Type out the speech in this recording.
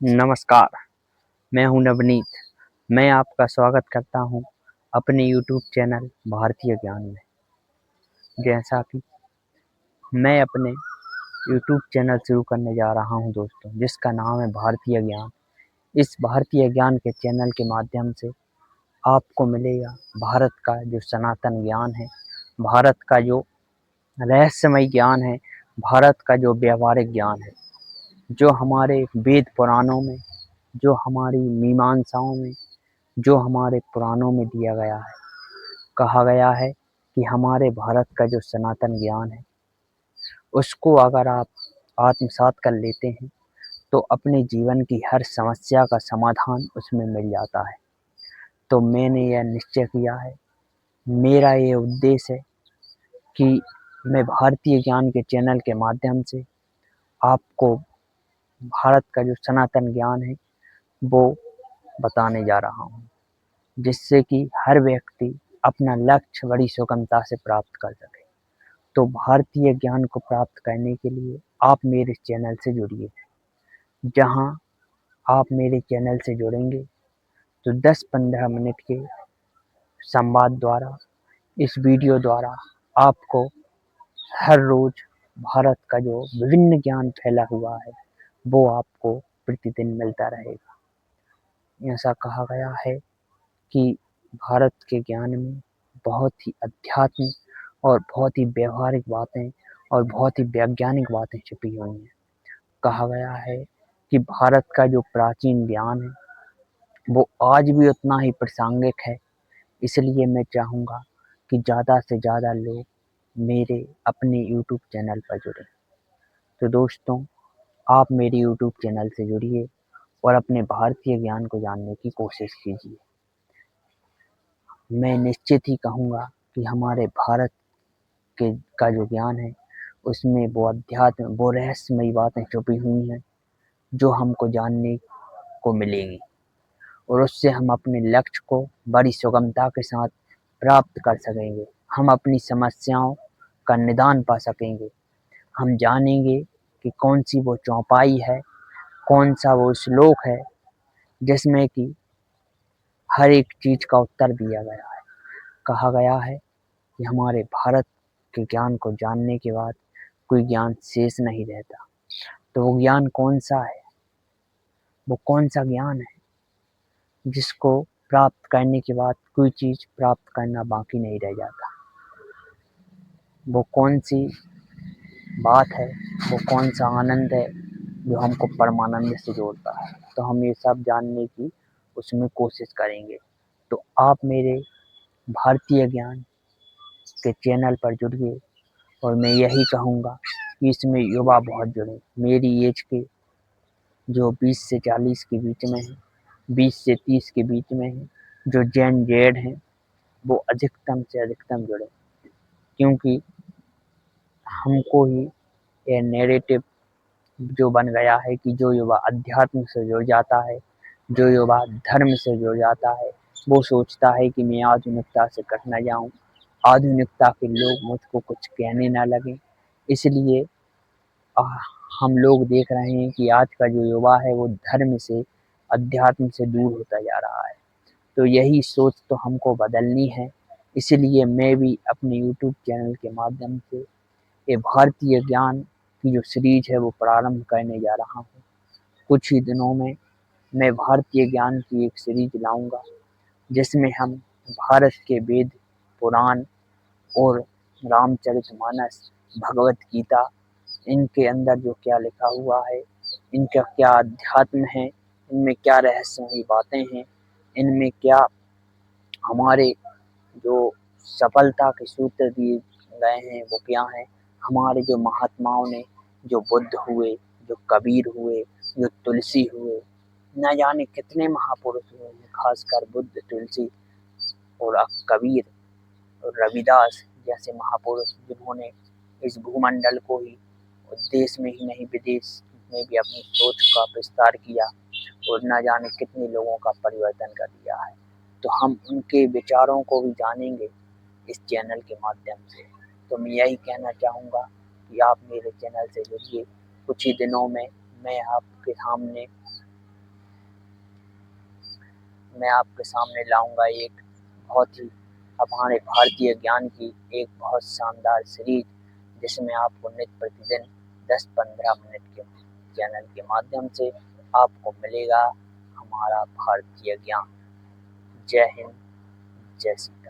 नमस्कार, मैं हूं नवनीत। मैं आपका स्वागत करता हूं अपने यूट्यूब चैनल भारतीय ज्ञान में। जैसा कि मैं अपने यूट्यूब चैनल शुरू करने जा रहा हूं दोस्तों, जिसका नाम है भारतीय ज्ञान। इस भारतीय ज्ञान के चैनल के माध्यम से आपको मिलेगा भारत का जो सनातन ज्ञान है, भारत का जो रहस्यमय ज्ञान है, भारत का जो व्यावहारिक ज्ञान है, जो हमारे वेद पुराणों में, जो हमारी मीमांसाओं में, जो हमारे पुराणों में दिया गया है। कहा गया है कि हमारे भारत का जो सनातन ज्ञान है, उसको अगर आप आत्मसात कर लेते हैं तो अपने जीवन की हर समस्या का समाधान उसमें मिल जाता है। तो मैंने यह निश्चय किया है, मेरा ये उद्देश्य है कि मैं भारतीय ज्ञान के चैनल के माध्यम से आपको भारत का जो सनातन ज्ञान है वो बताने जा रहा हूँ, जिससे कि हर व्यक्ति अपना लक्ष्य बड़ी सुगमता से प्राप्त कर सके। तो भारतीय ज्ञान को प्राप्त करने के लिए आप मेरे चैनल से जुड़िए। जहां आप मेरे चैनल से जुड़ेंगे तो 10-15 मिनट के संवाद द्वारा, इस वीडियो द्वारा आपको हर रोज भारत का जो विभिन्न ज्ञान फैला हुआ है वो आपको प्रतिदिन मिलता रहेगा। ऐसा कहा गया है कि भारत के ज्ञान में बहुत ही अध्यात्म और बहुत ही व्यवहारिक बातें और बहुत ही वैज्ञानिक बातें छुपी हुई हैं। कहा गया है कि भारत का जो प्राचीन ज्ञान है वो आज भी उतना ही प्रासंगिक है। इसलिए मैं चाहूँगा कि ज़्यादा से ज़्यादा लोग मेरे अपने यूट्यूब चैनल पर जुड़ें। तो दोस्तों, आप मेरे यूट्यूब चैनल से जुड़िए और अपने भारतीय ज्ञान को जानने की कोशिश कीजिए। मैं निश्चित ही कहूँगा कि हमारे भारत के का जो ज्ञान है उसमें वो अध्यात्म, वो रहस्यमयी बातें छुपी हुई हैं जो हमको जानने को मिलेंगी, और उससे हम अपने लक्ष्य को बड़ी सुगमता के साथ प्राप्त कर सकेंगे। हम अपनी समस्याओं का निदान पा सकेंगे। हम जानेंगे कि कौन सी वो चौपाई है, कौन सा वो श्लोक है जिसमें कि हर एक चीज का उत्तर दिया गया है। कहा गया है कि हमारे भारत के ज्ञान को जानने के बाद कोई ज्ञान शेष नहीं रहता। तो वो ज्ञान कौन सा है, वो कौन सा ज्ञान है जिसको प्राप्त करने के बाद कोई चीज प्राप्त करना बाकी नहीं रह जाता। वो कौन सी बात है, वो कौन सा आनंद है जो हमको परमानंद से जोड़ता है। तो हम ये सब जानने की उसमें कोशिश करेंगे। तो आप मेरे भारतीय ज्ञान के चैनल पर जुड़िए, और मैं यही कहूँगा कि इसमें युवा बहुत जुड़े। मेरी एज के जो 20 से 40 के बीच में है, 20 से 30 के बीच में है, जो जेन जेड हैं, वो अधिकतम से अधिकतम जुड़े। क्योंकि हमको ही ये नैरेटिव जो बन गया है कि जो युवा अध्यात्म से जुड़ जाता है, जो युवा धर्म से जुड़ जाता है, वो सोचता है कि मैं आधुनिकता से कट ना जाऊं, आधुनिकता के लोग मुझको कुछ कहने ना लगें। इसलिए आ, हम लोग देख रहे हैं कि आज का जो युवा है वो धर्म से, अध्यात्म से दूर होता जा रहा है। तो यही सोच तो हमको बदलनी है। इसलिए मैं भी अपने यूट्यूब चैनल के माध्यम से ये भारतीय ज्ञान की जो सीरीज है वो प्रारंभ करने जा रहा हूँ। कुछ ही दिनों में मैं भारतीय ज्ञान की एक सीरीज लाऊंगा, जिसमें हम भारत के वेद, पुराण और रामचरितमानस, भगवत गीता, इनके अंदर जो क्या लिखा हुआ है, इनका क्या अध्यात्म है, इनमें क्या रहस्यमयी बातें हैं, इनमें क्या हमारे जो सफलता के सूत्र दिए गए हैं वो क्या हैं। हमारे जो महात्माओं ने, जो बुद्ध हुए, जो कबीर हुए, जो तुलसी हुए, न जाने कितने महापुरुष हुए हैं, खासकर बुद्ध, तुलसी और कबीर और रविदास जैसे महापुरुष, जिन्होंने इस भूमंडल को ही देश में ही नहीं विदेश में भी अपनी सोच का विस्तार किया और न जाने कितने लोगों का परिवर्तन कर दिया है। तो हम उनके विचारों को भी जानेंगे इस चैनल के माध्यम से। तो मैं यही कहना चाहूँगा कि आप मेरे चैनल से जुड़िए। कुछ ही दिनों में मैं आपके सामने मैं आपके सामने लाऊंगा एक बहुत ही हमारे भारतीय ज्ञान की एक बहुत शानदार सीरीज, जिसमें आपको नित्य प्रतिदिन 10-15 मिनट के चैनल के माध्यम से आपको मिलेगा हमारा भारतीय ज्ञान। जय हिंद, जय सीता।